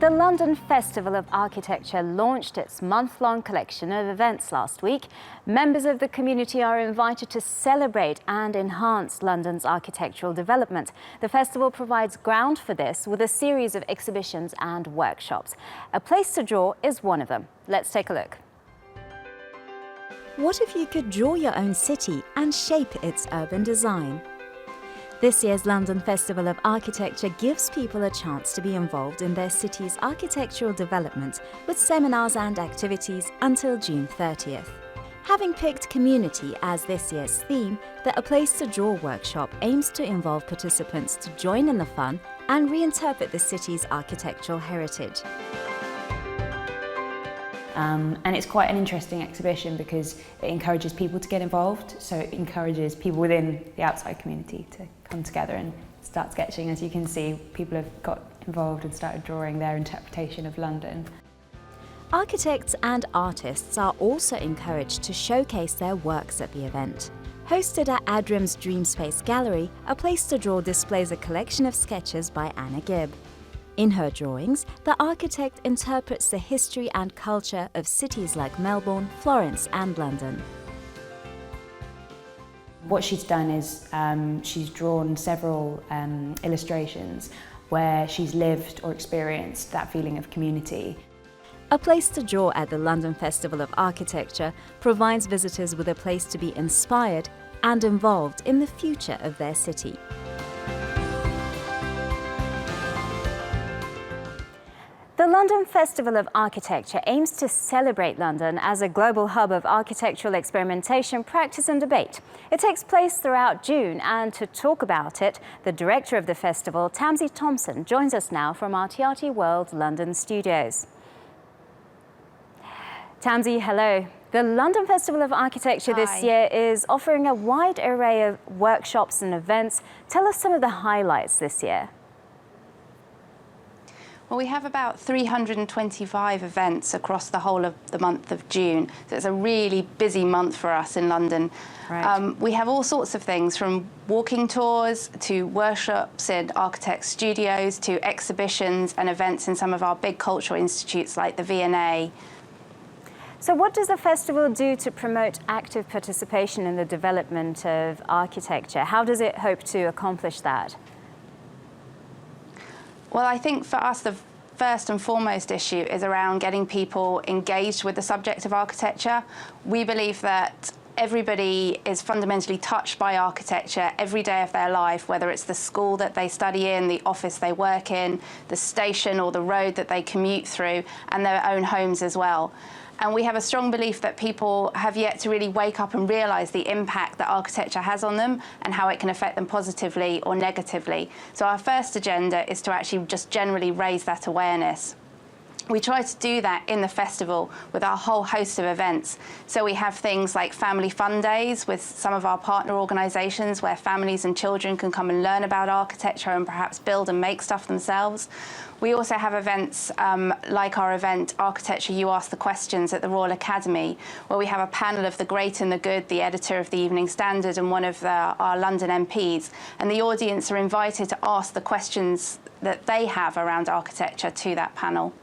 The London Festival of Architecture launched its month-long collection of events last week. Members of the community are invited to celebrate and enhance London's architectural development. The festival provides ground for this with a series of exhibitions and workshops. A Place to Draw is one of them. Let's take a look. What if you could draw your own city and shape its urban design? This year's London Festival of Architecture gives people a chance to be involved in their city's architectural development with seminars and activities until June 30th. Having picked community as this year's theme, the A Place to Draw workshop aims to involve participants to join in the fun and reinterpret the city's architectural heritage. And it's quite an interesting exhibition because it encourages people to get involved, so it encourages people within the outside community to come together and start sketching. As you can see, people have got involved and started drawing their interpretation of London. Architects and artists are also encouraged to showcase their works at the event. Hosted at Adram's Dreamspace Gallery, A Place to Draw displays a collection of sketches by Anna Gibb. In her drawings, the architect interprets the history and culture of cities like Melbourne, Florence and London. What she's done is she's drawn several illustrations where she's lived or experienced that feeling of community. A Place to Draw at the London Festival of Architecture provides visitors with a place to be inspired and involved in the future of their city. The London Festival of Architecture aims to celebrate London as a global hub of architectural experimentation, practice and debate. It takes place throughout June, and to talk about it, the director of the festival, Tamsie Thomson, joins us now from our TRT World London studios. Tamsie, hello. The London Festival of Architecture this year is offering a wide array of workshops and events. Tell us some of the highlights this year. Well, we have about 325 events across the whole of the month of June, so it's a really busy month for us in London. Right. We have all sorts of things, from walking tours to workshops in architect studios to exhibitions and events in some of our big cultural institutes like the V&A. So what does the festival do to promote active participation in the development of architecture? How does it hope to accomplish that? Well, I think for us the first and foremost issue is around getting people engaged with the subject of architecture. We believe that everybody is fundamentally touched by architecture every day of their life, whether it's the school that they study in, the office they work in, the station or the road that they commute through, and their own homes as well. And we have a strong belief that people have yet to really wake up and realise the impact that architecture has on them and how it can affect them positively or negatively. So our first agenda is to actually just generally raise that awareness. We try to do that in the festival with our whole host of events. So we have things like family fun days with some of our partner organisations where families and children can come and learn about architecture and perhaps build and make stuff themselves. We also have events like our event Architecture You Ask the Questions at the Royal Academy, where we have a panel of the great and the good, the editor of the Evening Standard and one of our London MPs, and the audience are invited to ask the questions that they have around architecture to that panel.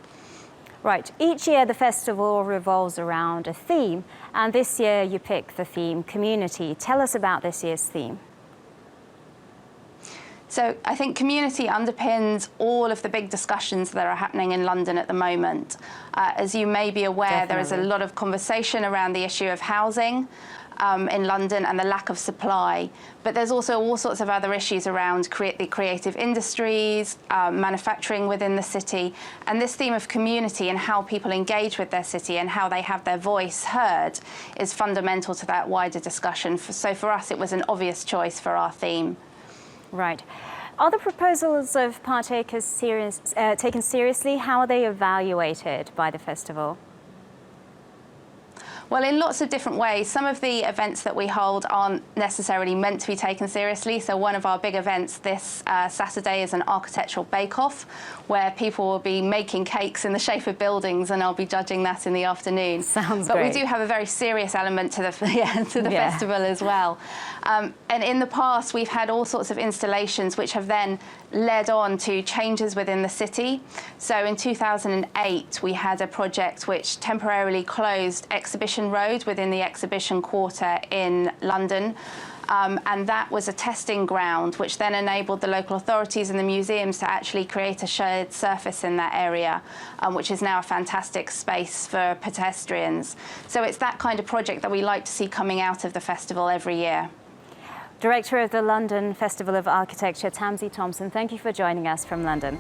Right. Each year the festival revolves around a theme, and this year you pick the theme community. Tell us about this year's theme. So I think community underpins all of the big discussions that are happening in London at the moment. As you may be aware, There is a lot of conversation around the issue of housing in London and the lack of supply. But there's also all sorts of other issues around the creative industries, manufacturing within the city. And this theme of community and how people engage with their city and how they have their voice heard is fundamental to that wider discussion. So for us, it was an obvious choice for our theme. Right. Are the proposals of partakers taken seriously? How are they evaluated by the festival? Well, in lots of different ways. Some of the events that we hold aren't necessarily meant to be taken seriously. So one of our big events this Saturday is an architectural bake-off where people will be making cakes in the shape of buildings, and I'll be judging that in the afternoon. Sounds but great. We do have a very serious element to the festival as well. And in the past, we've had all sorts of installations which have then led on to changes within the city. So in 2008, we had a project which temporarily closed Exhibition Road within the Exhibition Quarter in London. And that was a testing ground, which then enabled the local authorities and the museums to actually create a shared surface in that area, which is now a fantastic space for pedestrians. So it's that kind of project that we like to see coming out of the festival every year. Director of the London Festival of Architecture, Tamsie Thomson, thank you for joining us from London.